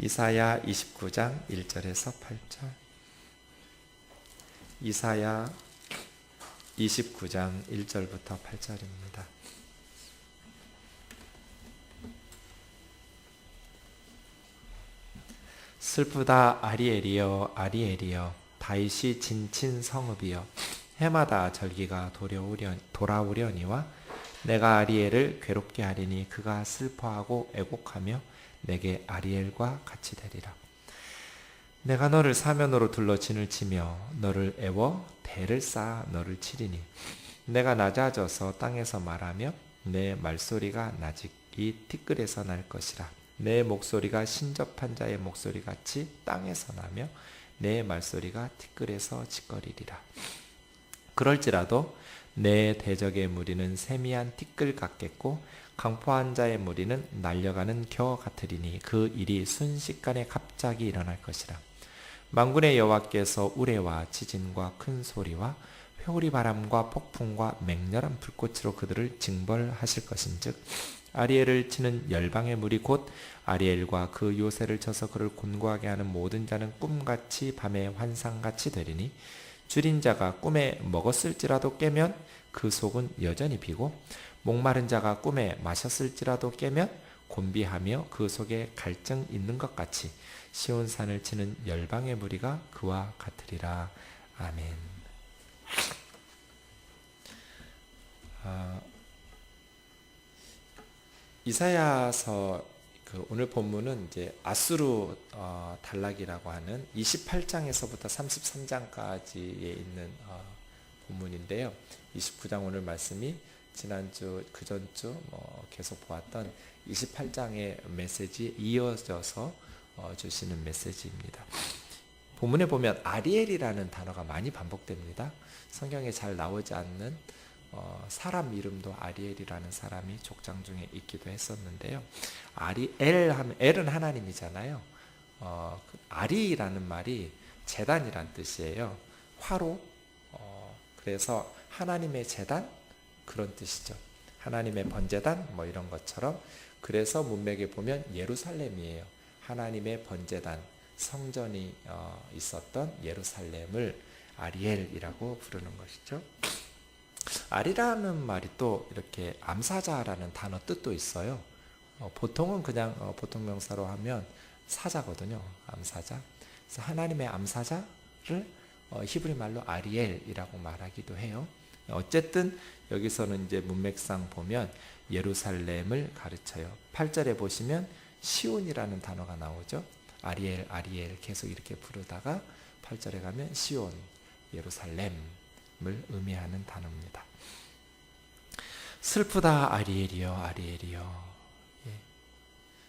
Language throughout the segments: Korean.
이사야 29장 1절에서 8절. 이사야 29장 1절부터 8절입니다. 슬프다 아리엘이여 아리엘이여, 다윗이 진친 성읍이여, 해마다 절기가 돌아오려니와 내가 아리엘을 괴롭게 하리니 그가 슬퍼하고 애곡하며 내게 아리엘과 같이 되리라. 내가 너를 사면으로 둘러 진을 치며 너를 애워 대를 쌓아 너를 치리니 내가 낮아져서 땅에서 말하며 내 말소리가 나직이 티끌에서 날 것이라. 내 목소리가 신접한 자의 목소리같이 땅에서 나며 내 말소리가 티끌에서 짓거리리라. 그럴지라도 내 대적의 무리는 세미한 티끌 같겠고 강포한 자의 무리는 날려가는 겨 같으리니 그 일이 순식간에 갑자기 일어날 것이라. 만군의 여호와께서 우레와 지진과 큰 소리와 회오리 바람과 폭풍과 맹렬한 불꽃으로 그들을 징벌하실 것인즉 아리엘을 치는 열방의 무리 곧 아리엘과 그 요새를 쳐서 그를 곤고하게 하는 모든 자는 꿈같이 밤의 환상같이 되리니 줄인 자가 꿈에 먹었을지라도 깨면 그 속은 여전히 비고 목마른 자가 꿈에 마셨을지라도 깨면 곤비하며 그 속에 갈증 있는 것 같이 시온산을 치는 열방의 무리가 그와 같으리라. 아멘. 이사야서 오늘 본문은 이제 아수르 단락이라고 하는 28장에서부터 33장까지에 있는 본문인데요. 29장 오늘 말씀이 지난주 그전주 계속 보았던 28장의 메시지에 이어져서 주시는 메시지입니다. 본문에 보면 아리엘이라는 단어가 많이 반복됩니다. 성경에 잘 나오지 않는 사람 이름도 아리엘이라는 사람이 족장 중에 있기도 했었는데요. 엘은 하나님이잖아요. 아리라는 말이 제단이란 뜻이에요. 화로. 그래서 하나님의 제단 그런 뜻이죠. 하나님의 번제단 이런 것처럼. 그래서 문맥에 보면 예루살렘이에요. 하나님의 번제단 성전이 있었던 예루살렘을 아리엘이라고 부르는 것이죠. 아리라는 말이 또 이렇게 암사자라는 단어 뜻도 있어요. 보통은 그냥 보통 명사로 하면 사자거든요. 암사자. 그래서 하나님의 암사자를 히브리 말로 아리엘이라고 말하기도 해요. 어쨌든 여기서는 이제 문맥상 보면 예루살렘을 가르쳐요. 8절에 보시면 시온이라는 단어가 나오죠. 아리엘 아리엘 계속 이렇게 부르다가 8절에 가면 시온 예루살렘을 의미하는 단어입니다. 슬프다 아리엘이여 아리엘이여.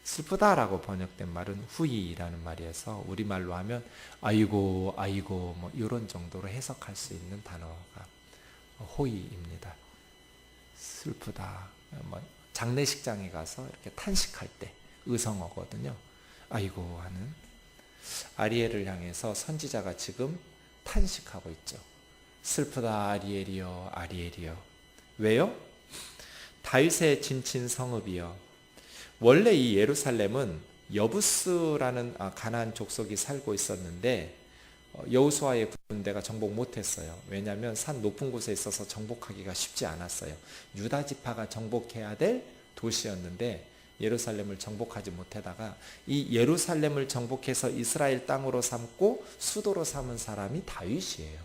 슬프다라고 번역된 말은 후이라는 말이어서 우리말로 하면 아이고 아이고 이런 정도로 해석할 수 있는 단어가 호이입니다. 슬프다. 장례식장에 가서 이렇게 탄식할 때 의성어거든요. 아이고 하는. 아리엘을 향해서 선지자가 지금 탄식하고 있죠. 슬프다 아리엘이여 아리엘이여. 왜요? 다윗의 진친 성읍이여. 원래 이 예루살렘은 여부스라는 가나안 족속이 살고 있었는데 여호수아의 군대가 정복 못했어요. 왜냐하면 산 높은 곳에 있어서 정복하기가 쉽지 않았어요. 유다 지파가 정복해야 될 도시였는데 예루살렘을 정복하지 못하다가 이 예루살렘을 정복해서 이스라엘 땅으로 삼고 수도로 삼은 사람이 다윗이에요.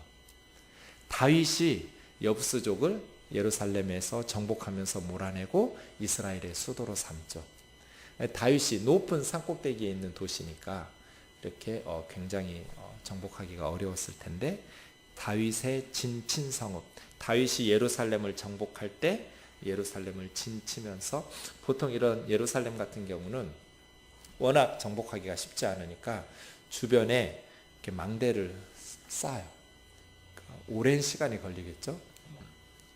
다윗이 여부스족을 예루살렘에서 정복하면서 몰아내고 이스라엘의 수도로 삼죠. 다윗이 높은 산꼭대기에 있는 도시니까 이렇게 굉장히 정복하기가 어려웠을 텐데 다윗의 진친 성읍. 다윗이 예루살렘을 정복할 때 예루살렘을 진치면서 보통 이런 예루살렘 같은 경우는 워낙 정복하기가 쉽지 않으니까 주변에 이렇게 망대를 쌓아요. 오랜 시간이 걸리겠죠.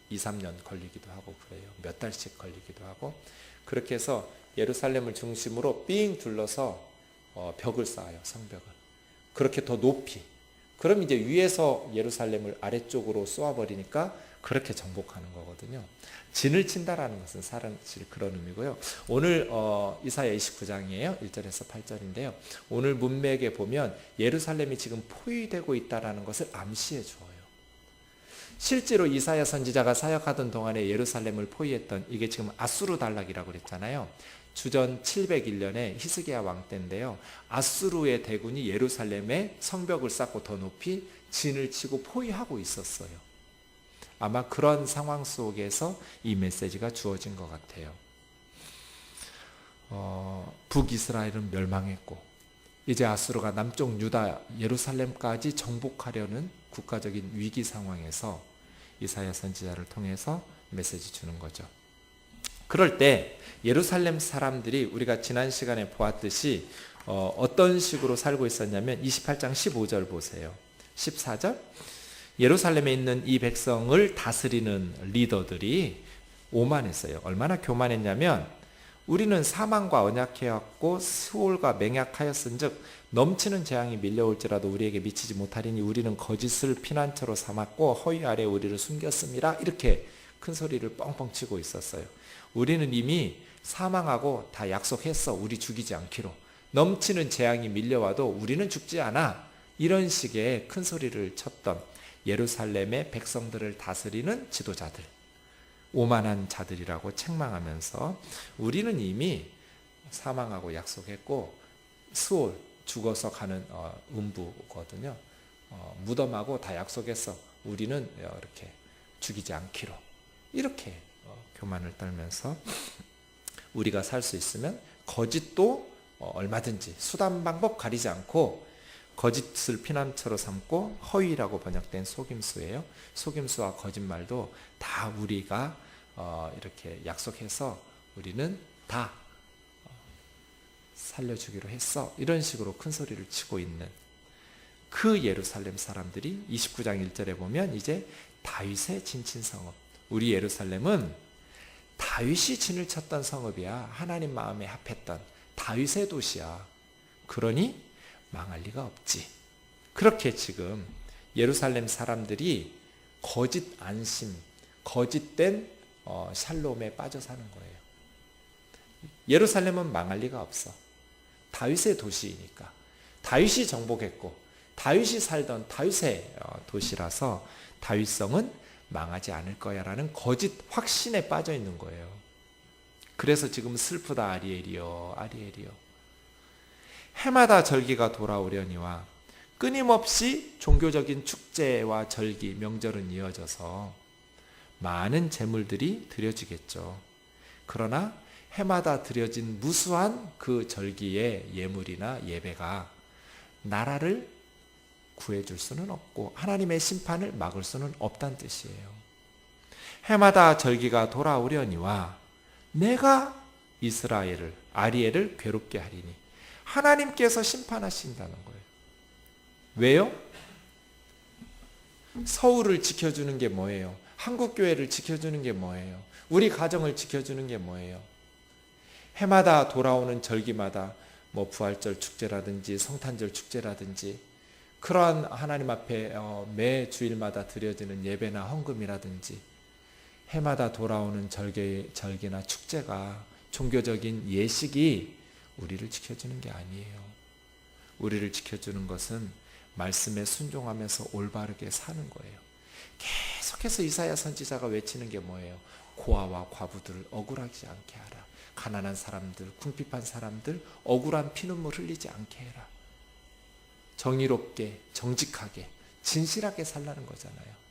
2, 3년 걸리기도 하고 그래요. 몇 달씩 걸리기도 하고. 그렇게 해서 예루살렘을 중심으로 삥 둘러서 벽을 쌓아요. 성벽을. 그렇게 더 높이. 그럼 이제 위에서 예루살렘을 아래쪽으로 쏘아버리니까 그렇게 정복하는 거거든요. 진을 친다라는 것은 사실 그런 의미고요. 오늘 이사야 29장이에요. 1절에서 8절인데요. 오늘 문맥에 보면 예루살렘이 지금 포위되고 있다라는 것을 암시해 주어요. 실제로 이사야 선지자가 사역하던 동안에 예루살렘을 포위했던, 이게 지금 아수르 단락이라고 그랬잖아요. 주전 701년에 히스기야 왕 때인데요. 아수르의 대군이 예루살렘에 성벽을 쌓고 더 높이 진을 치고 포위하고 있었어요. 아마 그런 상황 속에서 이 메시지가 주어진 것 같아요. 북이스라엘은 멸망했고 이제 아수르가 남쪽 유다 예루살렘까지 정복하려는 국가적인 위기 상황에서 이사야 선지자를 통해서 메시지 주는 거죠. 그럴 때 예루살렘 사람들이 우리가 지난 시간에 보았듯이 어떤 식으로 살고 있었냐면 28장 15절 보세요. 14절 예루살렘에 있는 이 백성을 다스리는 리더들이 오만했어요. 얼마나 교만했냐면 우리는 사망과 언약해왔고 수올과 맹약하였은즉 넘치는 재앙이 밀려올지라도 우리에게 미치지 못하리니 우리는 거짓을 피난처로 삼았고 허위 아래 우리를 숨겼습니다. 이렇게 큰 소리를 뻥뻥 치고 있었어요. 우리는 이미 사망하고 다 약속했어. 우리 죽이지 않기로. 넘치는 재앙이 밀려와도 우리는 죽지 않아. 이런 식의 큰 소리를 쳤던 예루살렘의 백성들을 다스리는 지도자들, 오만한 자들이라고 책망하면서 우리는 이미 사망하고 약속했고 수올, 죽어서 가는 음부거든요. 무덤하고 다 약속했어. 우리는 이렇게 죽이지 않기로. 이렇게 교만을 떨면서 우리가 살 수 있으면 거짓도 얼마든지 수단 방법 가리지 않고 거짓을 피난처로 삼고 허위라고 번역된 속임수예요. 속임수와 거짓말도 다 우리가 이렇게 약속해서 우리는 다 살려주기로 했어. 이런 식으로 큰 소리를 치고 있는 그 예루살렘 사람들이 29장 1절에 보면 이제 다윗의 진친성읍, 우리 예루살렘은 다윗이 진을 쳤던 성읍이야. 하나님 마음에 합했던 다윗의 도시야. 그러니 망할 리가 없지. 그렇게 지금 예루살렘 사람들이 거짓 안심, 거짓된 샬롬에 빠져 사는 거예요. 예루살렘은 망할 리가 없어. 다윗의 도시이니까. 다윗이 정복했고 다윗이 살던 다윗의 도시라서 다윗성은 망하지 않을 거야 라는 거짓 확신에 빠져 있는 거예요. 그래서 지금 슬프다 아리엘이여 아리엘이여. 해마다 절기가 돌아오려니와 끊임없이 종교적인 축제와 절기, 명절은 이어져서 많은 제물들이 드려지겠죠. 그러나 해마다 드려진 무수한 그 절기의 예물이나 예배가 나라를 구해줄 수는 없고 하나님의 심판을 막을 수는 없다는 뜻이에요. 해마다 절기가 돌아오려니와 내가 이스라엘을, 아리엘을 괴롭게 하리니 하나님께서 심판하신다는 거예요. 왜요? 서울을 지켜주는 게 뭐예요? 한국교회를 지켜주는 게 뭐예요? 우리 가정을 지켜주는 게 뭐예요? 해마다 돌아오는 절기마다 뭐 부활절 축제라든지 성탄절 축제라든지 그러한 하나님 앞에 매 주일마다 드려지는 예배나 헌금이라든지 해마다 돌아오는 절기나 축제가 종교적인 예식이 우리를 지켜주는 게 아니에요. 우리를 지켜주는 것은 말씀에 순종하면서 올바르게 사는 거예요. 계속해서 이사야 선지자가 외치는 게 뭐예요? 고아와 과부들을 억울하지 않게 하라. 가난한 사람들, 궁핍한 사람들 억울한 피눈물 흘리지 않게 해라. 정의롭게, 정직하게, 진실하게 살라는 거잖아요.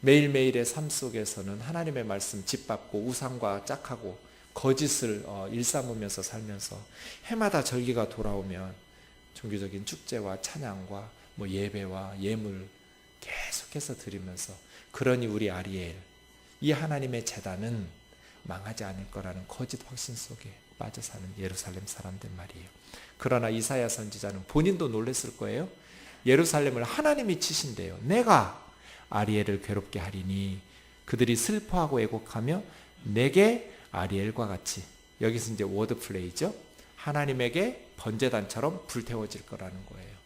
매일매일의 삶 속에서는 하나님의 말씀 짓밟고 우상과 짝하고 거짓을 일삼으면서 살면서 해마다 절기가 돌아오면 종교적인 축제와 찬양과 뭐 예배와 예물 계속해서 드리면서 그러니 우리 아리엘, 이 하나님의 제단은 망하지 않을 거라는 거짓 확신 속에 빠져 사는 예루살렘 사람들 말이에요. 그러나 이사야 선지자는 본인도 놀랐을 거예요. 예루살렘을 하나님이 치신대요. 내가 아리엘을 괴롭게 하리니 그들이 슬퍼하고 애곡하며 내게 아리엘과 같이, 여기서 이제 워드 플레이죠. 하나님에게 번제단처럼 불태워질 거라는 거예요.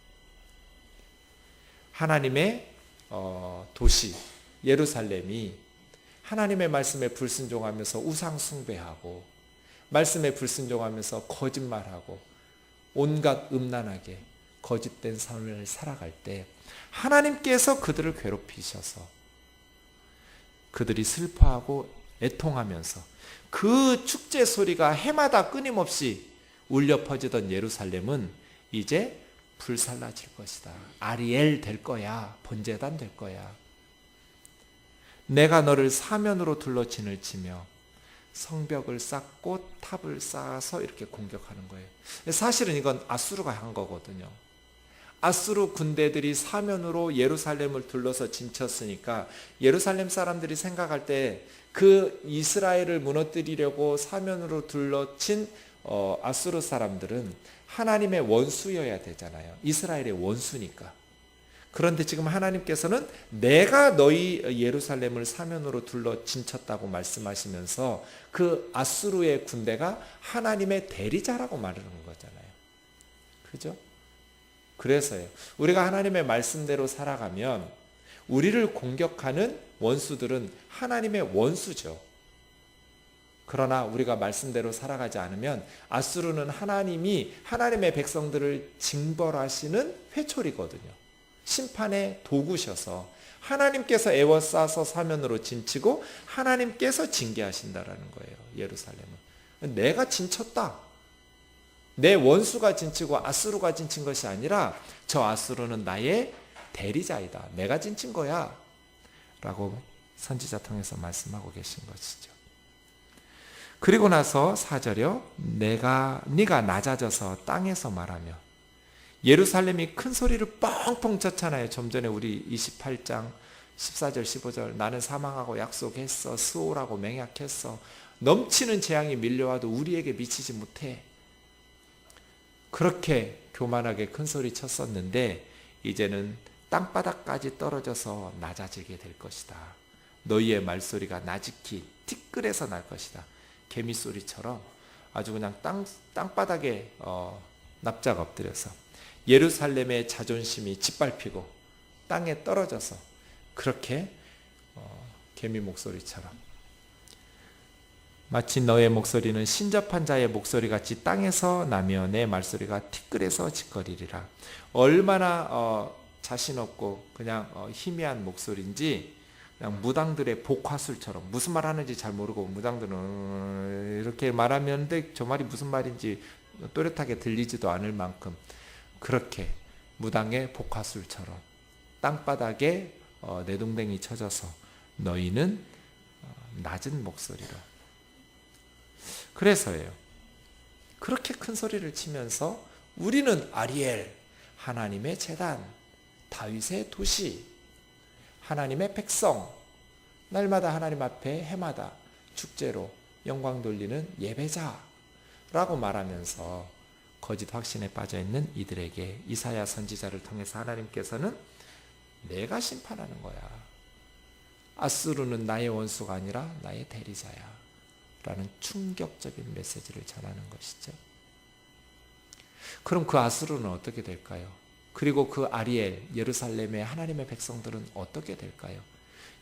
하나님의 도시, 예루살렘이 하나님의 말씀에 불순종하면서 우상 숭배하고 말씀에 불순종하면서 거짓말하고 온갖 음란하게 거짓된 삶을 살아갈 때 하나님께서 그들을 괴롭히셔서 그들이 슬퍼하고 애통하면서 그 축제 소리가 해마다 끊임없이 울려 퍼지던 예루살렘은 이제 불살라질 것이다. 아리엘 될 거야. 번제단 될 거야. 내가 너를 사면으로 둘러 진을 치며 성벽을 쌓고 탑을 쌓아서 이렇게 공격하는 거예요. 사실은 이건 아수르가 한 거거든요. 아수르 군대들이 사면으로 예루살렘을 둘러서 진쳤으니까 예루살렘 사람들이 생각할 때 그 이스라엘을 무너뜨리려고 사면으로 둘러친 아수르 사람들은 하나님의 원수여야 되잖아요. 이스라엘의 원수니까. 그런데 지금 하나님께서는 내가 너희 예루살렘을 사면으로 둘러 진쳤다고 말씀하시면서 그 아수르의 군대가 하나님의 대리자라고 말하는 거잖아요. 그죠? 그래서요. 우리가 하나님의 말씀대로 살아가면 우리를 공격하는 원수들은 하나님의 원수죠. 그러나 우리가 말씀대로 살아가지 않으면 아수르는 하나님이 하나님의 백성들을 징벌하시는 회초리거든요. 심판의 도구셔서 하나님께서 애워싸서 사면으로 진치고 하나님께서 징계하신다라는 거예요. 예루살렘은. 내가 진쳤다. 내 원수가 진치고 아수르가 진친 것이 아니라 저 아수르는 나의 대리자이다. 내가 진친 거야. 라고 선지자 통해서 말씀하고 계신 것이죠. 그리고 나서 4절이요. 네가 낮아져서 땅에서 말하며 예루살렘이 큰 소리를 뻥뻥 쳤잖아요. 좀 전에 우리 28장 14절 15절 나는 사망하고 약속했어. 수호라고 맹약했어. 넘치는 재앙이 밀려와도 우리에게 미치지 못해. 그렇게 교만하게 큰 소리 쳤었는데 이제는 땅바닥까지 떨어져서 낮아지게 될 것이다. 너희의 말소리가 나직히 티끌에서 날 것이다. 개미 소리처럼 아주 그냥 땅바닥에 납작 엎드려서 예루살렘의 자존심이 짓밟히고 땅에 떨어져서 그렇게 개미 목소리처럼 마치 너의 목소리는 신접한 자의 목소리같이 땅에서 나며 내 말소리가 티끌에서 짓거리리라. 얼마나 자신 없고 그냥 희미한 목소리인지 그냥 무당들의 복화술처럼 무슨 말 하는지 잘 모르고 무당들은 이렇게 말하면 저 말이 무슨 말인지 또렷하게 들리지도 않을 만큼 그렇게 무당의 복화술처럼 땅바닥에 내동댕이 쳐져서 너희는 낮은 목소리로. 그래서예요. 그렇게 큰 소리를 치면서 우리는 아리엘, 하나님의 제단, 다윗의 도시, 하나님의 백성, 날마다 하나님 앞에 해마다 축제로 영광 돌리는 예배자라고 말하면서 거짓 확신에 빠져있는 이들에게 이사야 선지자를 통해서 하나님께서는 내가 심판하는 거야. 아수르는 나의 원수가 아니라 나의 대리자야. 라는 충격적인 메시지를 전하는 것이죠. 그럼 그 아수르는 어떻게 될까요? 그리고 그 아리엘, 예루살렘의 하나님의 백성들은 어떻게 될까요?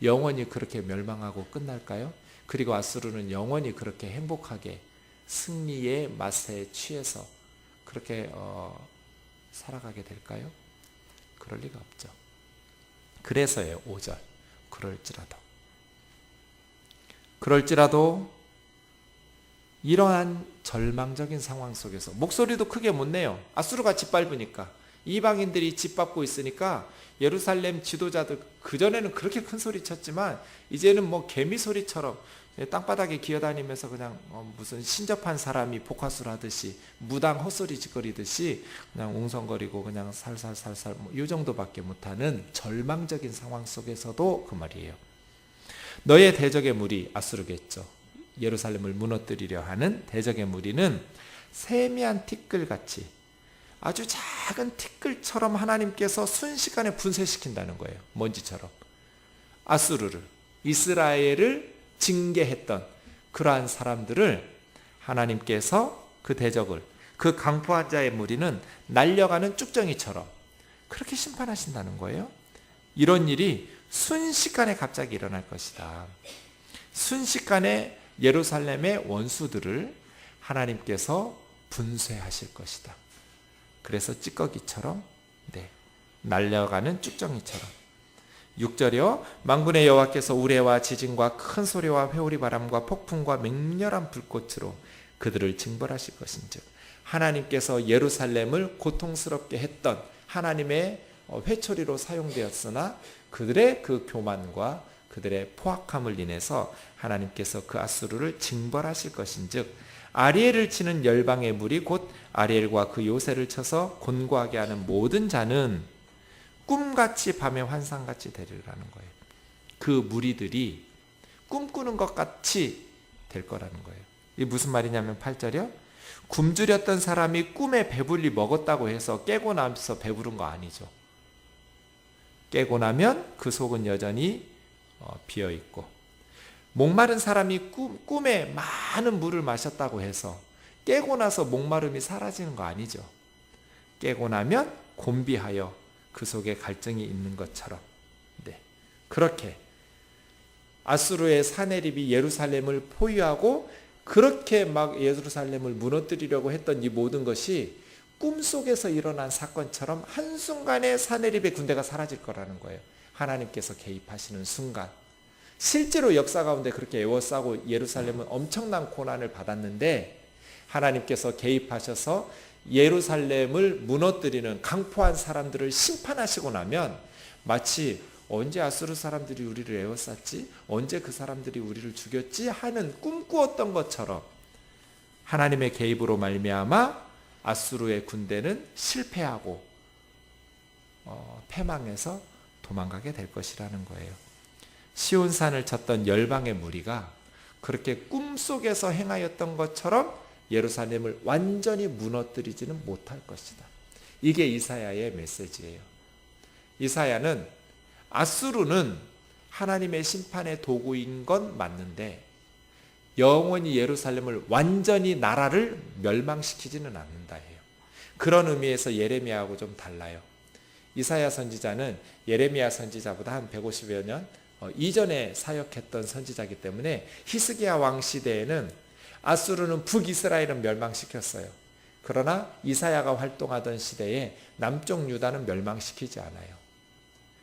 영원히 그렇게 멸망하고 끝날까요? 그리고 아수르는 영원히 그렇게 행복하게 승리의 맛에 취해서 그렇게 살아가게 될까요? 그럴 리가 없죠. 그래서요, 5절. 그럴지라도 이러한 절망적인 상황 속에서 목소리도 크게 못 내요. 아수르가 짓밟으니까. 이방인들이 짓밟고 있으니까 예루살렘 지도자들 그전에는 그렇게 큰 소리 쳤지만 이제는 뭐 개미 소리처럼 땅바닥에 기어다니면서 그냥 무슨 신접한 사람이 복화술 하듯이 무당 헛소리 짓거리듯이 그냥 웅성거리고 그냥 살살살살 이 정도밖에 못하는 절망적인 상황 속에서도 그 말이에요. 너의 대적의 무리 아수르겠죠. 예루살렘을 무너뜨리려 하는 대적의 무리는 세미한 티끌같이 아주 작은 티끌처럼 하나님께서 순식간에 분쇄시킨다는 거예요. 먼지처럼. 아수르를, 이스라엘을 징계했던 그러한 사람들을 하나님께서 그 대적을, 그 강포한 자의 무리는 날려가는 쭉정이처럼 그렇게 심판하신다는 거예요. 이런 일이 순식간에 갑자기 일어날 것이다. 순식간에 예루살렘의 원수들을 하나님께서 분쇄하실 것이다. 그래서 찌꺼기처럼 날려가는 쭉정이처럼. 6절이요. 만군의 여호와께서 우레와 지진과 큰 소리와 회오리 바람과 폭풍과 맹렬한 불꽃으로 그들을 징벌하실 것인즉, 하나님께서 예루살렘을 고통스럽게 했던 하나님의 회초리로 사용되었으나 그들의 그 교만과 그들의 포악함을 인해서 하나님께서 그 아수르를 징벌하실 것인즉, 아리엘을 치는 열방의 무리 곧 아리엘과 그 요새를 쳐서 곤고하게 하는 모든 자는 꿈같이 밤의 환상같이 되리라는 거예요. 그 무리들이 꿈꾸는 것 같이 될 거라는 거예요. 이게 무슨 말이냐면 8절이요. 굶주렸던 사람이 꿈에 배불리 먹었다고 해서 깨고 나서 배부른 거 아니죠. 깨고 나면 그 속은 여전히 비어있고, 목마른 사람이 꿈에 많은 물을 마셨다고 해서 깨고 나서 목마름이 사라지는 거 아니죠. 깨고 나면 곤비하여 그 속에 갈증이 있는 것처럼, 그렇게 아수르의 사내립이 예루살렘을 포위하고 그렇게 막 예루살렘을 무너뜨리려고 했던 이 모든 것이 꿈속에서 일어난 사건처럼 한순간에 사내립의 군대가 사라질 거라는 거예요. 하나님께서 개입하시는 순간. 실제로 역사 가운데 그렇게 에워싸고 예루살렘은 엄청난 고난을 받았는데, 하나님께서 개입하셔서 예루살렘을 무너뜨리는 강포한 사람들을 심판하시고 나면 마치 언제 아수르 사람들이 우리를 에워쌌지? 언제 그 사람들이 우리를 죽였지? 하는 꿈꾸었던 것처럼 하나님의 개입으로 말미암아 아수르의 군대는 실패하고 패망해서 도망가게 될 것이라는 거예요. 시온산을 쳤던 열방의 무리가 그렇게 꿈속에서 행하였던 것처럼 예루살렘을 완전히 무너뜨리지는 못할 것이다. 이게 이사야의 메시지예요. 이사야는 아수르는 하나님의 심판의 도구인 건 맞는데 영원히 예루살렘을 완전히 나라를 멸망시키지는 않는다 해요. 그런 의미에서 예레미야하고 좀 달라요. 이사야 선지자는 예레미야 선지자보다 한 150여 년 이전에 사역했던 선지자이기 때문에 히스기야 왕 시대에는 아수르는 북이스라엘을 멸망시켰어요. 그러나 이사야가 활동하던 시대에 남쪽 유다는 멸망시키지 않아요.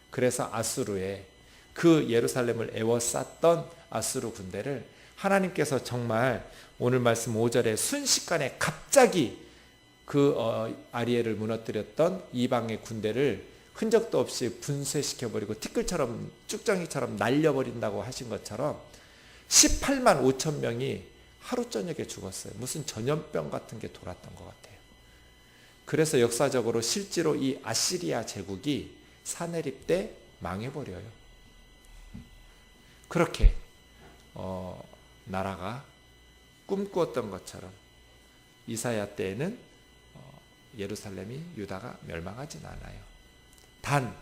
그래서 아수르의 그 예루살렘을 에워쌌던 아수르 군대를 하나님께서 정말 오늘 말씀 5절에 순식간에 갑자기 그 아리엘을 무너뜨렸던 이방의 군대를 흔적도 없이 분쇄시켜버리고 티끌처럼 쭉정이처럼 날려버린다고 하신 것처럼 18만 5천 명이 하루 저녁에 죽었어요. 무슨 전염병 같은 게 돌았던 것 같아요. 그래서 역사적으로 실제로 이 아시리아 제국이 사내립 때 망해버려요. 그렇게 나라가 꿈꾸었던 것처럼 이사야 때에는 예루살렘이 유다가 멸망하진 않아요. 단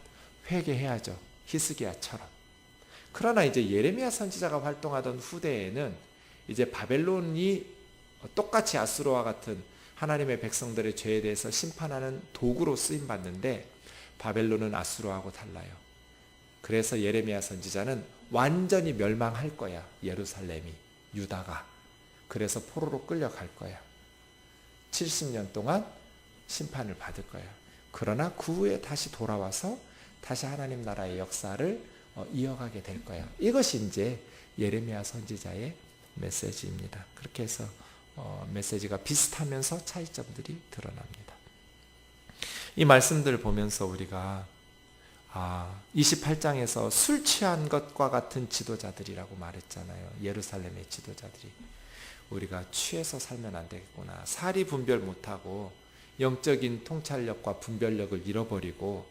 회개해야죠. 히스기야처럼. 그러나 이제 예레미야 선지자가 활동하던 후대에는 이제 바벨론이 똑같이 아수르와 같은 하나님의 백성들의 죄에 대해서 심판하는 도구로 쓰임 받는데 바벨론은 아수르하고 달라요. 그래서 예레미야 선지자는 완전히 멸망할 거야. 예루살렘이, 유다가. 그래서 포로로 끌려갈 거야. 70년 동안 심판을 받을 거야. 그러나 그 후에 다시 돌아와서 다시 하나님 나라의 역사를 이어가게 될 거야. 이것이 이제 예레미야 선지자의 메시지입니다. 그렇게 해서 메시지가 비슷하면서 차이점들이 드러납니다. 이 말씀들을 보면서 우리가 28장에서 술 취한 것과 같은 지도자들이라고 말했잖아요. 예루살렘의 지도자들이. 우리가 취해서 살면 안 되겠구나. 사리 분별 못하고 영적인 통찰력과 분별력을 잃어버리고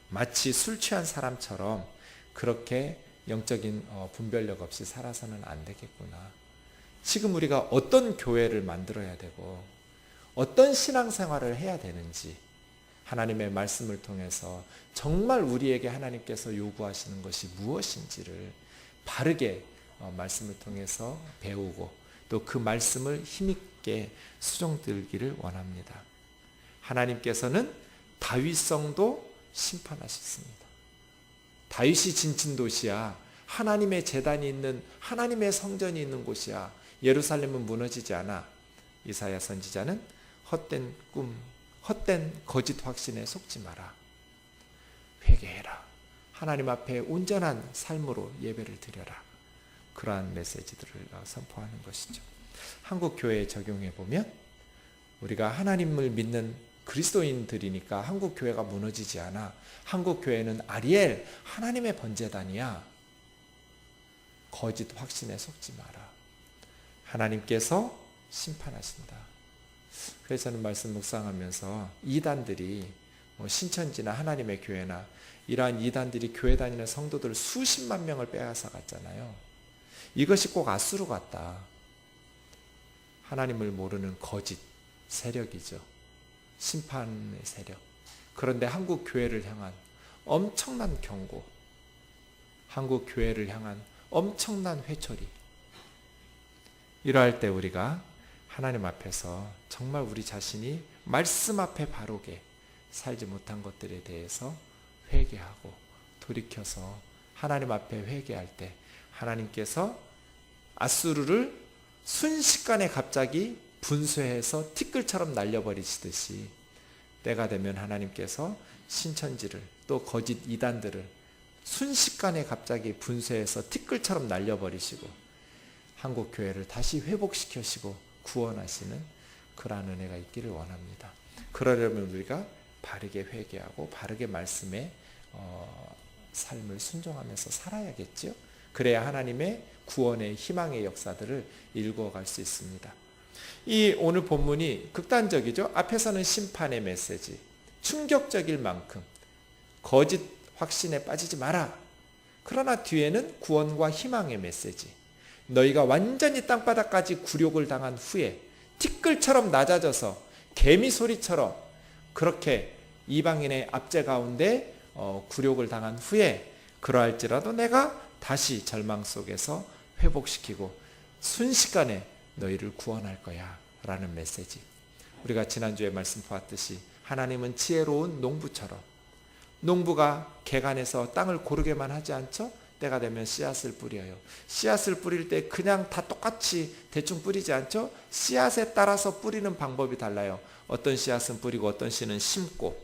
마치 술 취한 사람처럼 그렇게 영적인 분별력 없이 살아서는 안 되겠구나. 지금 우리가 어떤 교회를 만들어야 되고 어떤 신앙생활을 해야 되는지 하나님의 말씀을 통해서 정말 우리에게 하나님께서 요구하시는 것이 무엇인지를 바르게 말씀을 통해서 배우고 또 그 말씀을 힘있게 수종들기를 원합니다. 하나님께서는 다윗성도 심판하셨습니다. 다윗이 진친 도시야. 하나님의 제단이 있는, 하나님의 성전이 있는 곳이야. 예루살렘은 무너지지 않아. 이사야 선지자는 헛된 꿈, 헛된 거짓 확신에 속지 마라. 회개해라. 하나님 앞에 온전한 삶으로 예배를 드려라. 그러한 메시지들을 선포하는 것이죠. 한국 교회에 적용해 보면 우리가 하나님을 믿는 그리스도인들이니까 한국 교회가 무너지지 않아. 한국 교회는 아리엘, 하나님의 번제단이야. 거짓 확신에 속지 마라. 하나님께서 심판하신다. 그래서 저는 말씀 묵상하면서 이단들이 신천지나 하나님의 교회나 이러한 이단들이 교회 다니는 성도들 수십만 명을 빼앗아 갔잖아요. 이것이 꼭 아수르 같다. 하나님을 모르는 거짓 세력이죠. 심판의 세력. 그런데 한국 교회를 향한 엄청난 경고, 한국 교회를 향한 엄청난 회초리. 이러할 때 우리가 하나님 앞에서 정말 우리 자신이 말씀 앞에 바르게 살지 못한 것들에 대해서 회개하고 돌이켜서 하나님 앞에 회개할 때 하나님께서 아수르를 순식간에 갑자기 분쇄해서 티끌처럼 날려버리시듯이 때가 되면 하나님께서 신천지를 또 거짓 이단들을 순식간에 갑자기 분쇄해서 티끌처럼 날려버리시고 한국 교회를 다시 회복시키시고 구원하시는 그러한 은혜가 있기를 원합니다. 그러려면 우리가 바르게 회개하고 바르게 말씀에 삶을 순종하면서 살아야겠죠. 그래야 하나님의 구원의 희망의 역사들을 읽어갈 수 있습니다. 이 오늘 본문이 극단적이죠. 앞에서는 심판의 메시지, 충격적일 만큼 거짓 확신에 빠지지 마라. 그러나 뒤에는 구원과 희망의 메시지. 너희가 완전히 땅바닥까지 굴욕을 당한 후에 티끌처럼 낮아져서 개미 소리처럼 그렇게 이방인의 압제 가운데 굴욕을 당한 후에 그러할지라도 내가 다시 절망 속에서 회복시키고 순식간에 너희를 구원할 거야 라는 메시지. 우리가 지난주에 말씀 보았듯이 하나님은 지혜로운 농부처럼 농부가 개간해서 땅을 고르게만 하지 않죠? 때가 되면 씨앗을 뿌려요. 씨앗을 뿌릴 때 그냥 다 똑같이 대충 뿌리지 않죠? 씨앗에 따라서 뿌리는 방법이 달라요. 어떤 씨앗은 뿌리고 어떤 씨는 심고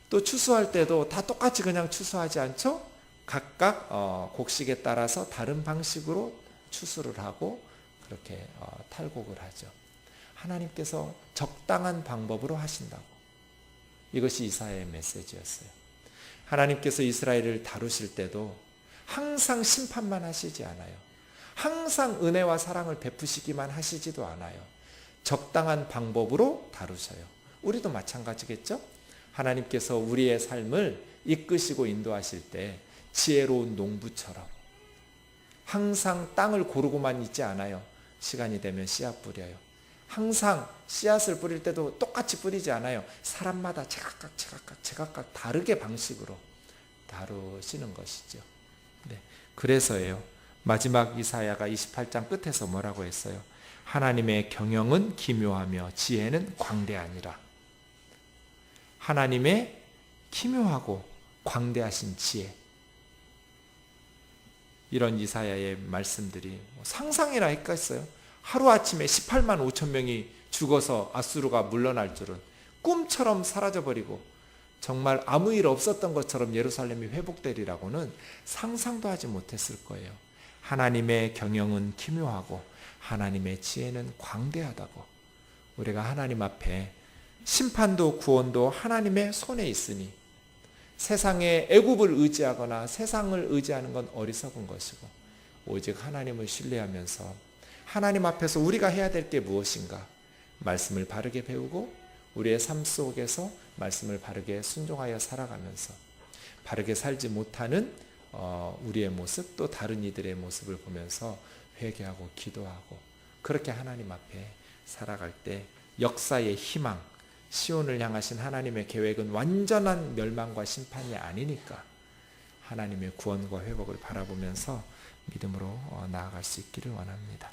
또 추수할 때도 다 똑같이 그냥 추수하지 않죠? 각각 곡식에 따라서 다른 방식으로 추수를 하고 그렇게 탈곡을 하죠. 하나님께서 적당한 방법으로 하신다고. 이것이 이사야의 메시지였어요. 하나님께서 이스라엘을 다루실 때도 항상 심판만 하시지 않아요. 항상 은혜와 사랑을 베푸시기만 하시지도 않아요. 적당한 방법으로 다루셔요. 우리도 마찬가지겠죠? 하나님께서 우리의 삶을 이끄시고 인도하실 때 지혜로운 농부처럼 항상 땅을 고르고만 있지 않아요. 시간이 되면 씨앗 뿌려요. 항상 씨앗을 뿌릴 때도 똑같이 뿌리지 않아요. 사람마다 제각각 다르게 방식으로 다루시는 것이죠. 네, 그래서예요. 마지막 이사야가 28장 끝에서 뭐라고 했어요? 하나님의 경영은 기묘하며 지혜는 광대하니라. 하나님의 기묘하고 광대하신 지혜. 이런 이사야의 말씀들이 상상이나 했겠어요? 하루아침에 18만 5천 명이 죽어서 아수르가 물러날 줄은, 꿈처럼 사라져버리고 정말 아무 일 없었던 것처럼 예루살렘이 회복되리라고는 상상도 하지 못했을 거예요. 하나님의 경영은 기묘하고 하나님의 지혜는 광대하다고. 우리가 하나님 앞에 심판도 구원도 하나님의 손에 있으니 세상에 애굽을 의지하거나 세상을 의지하는 건 어리석은 것이고 오직 하나님을 신뢰하면서 하나님 앞에서 우리가 해야 될 게 무엇인가? 말씀을 바르게 배우고 우리의 삶 속에서 말씀을 바르게 순종하여 살아가면서 바르게 살지 못하는 우리의 모습 또 다른 이들의 모습을 보면서 회개하고 기도하고 그렇게 하나님 앞에 살아갈 때 역사의 희망, 시온을 향하신 하나님의 계획은 완전한 멸망과 심판이 아니니까 하나님의 구원과 회복을 바라보면서 믿음으로 나아갈 수 있기를 원합니다.